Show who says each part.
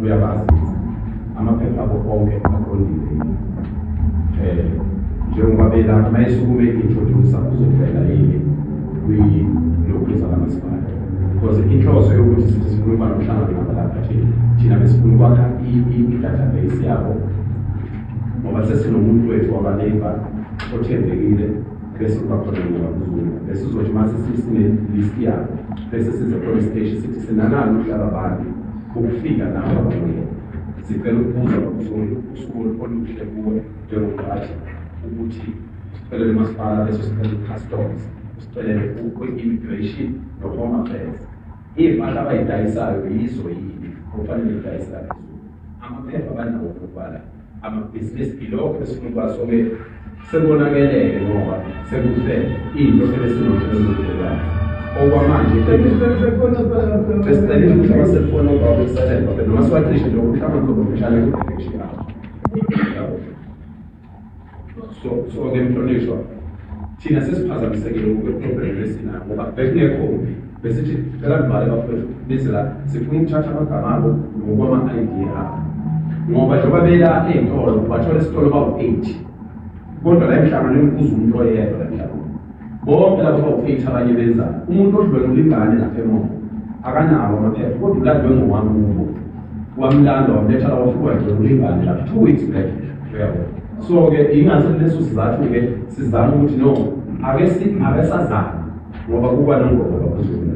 Speaker 1: uyabazisa amaphepha abo onke aqondile njengoba belapha mayesukume introduce uzovela yini kwi-local kamasipala because inhloso yokuthi sithi sikhuluma nomhlangano nabalapha thina besifuna ukwakha i-database yabo ngoba sesinomuntu wethu wabaleba othembekile bese kuba khona ngabuzulu bese sizothi mase sisine-list yabo bese size police station sithi sinanani uhlala abantu ukufika nabo abangeke sicela ukubuza abazulu usuku oluhle kuwe njengomphathi ukuthi sicelele umasipala bese sicela i-customs sicelele ku-immigration no-home affairs iy'mpahla abayidayisayo yizo yini okufanele idayisayo amaphepha abanawo okubala amabhizinisi ilokho esifuna ukuba-so-ke sekubonakeleke ngoba sekuhle into ebesinohlelelwayo okwamanje besicela ukuthi abaselfoni obakuselemba noma siwacishe lokhu mhlawumbe ngizobomshane ku-election yabo so-ke mhlonishwa thina sesiphazamisekile kwe-problem esinayo ngoba bekungekho besithi cela kubhale bafethu bithi la sifuna ukuthatha amagama abo ngokwama-ID abo ngoba njengoba bela ey'tolo bathola esitolo bawu-8 kodwa la emhlangano yokubuza umuntu oyedwa la emhlangano bonke labo bawu-8 abanye benzayo umuntu odlwengula ingane lapha emuva akanawo amaphepha kodwa ulandwe ngowamubo wamlanda wamletha la wafika wadlwengula ingane lapha 2 weeks back uyabona so-ke ingase leso sizathu-ke sizame ukuthi no ake sazama ngoba kuba nongoba babuzula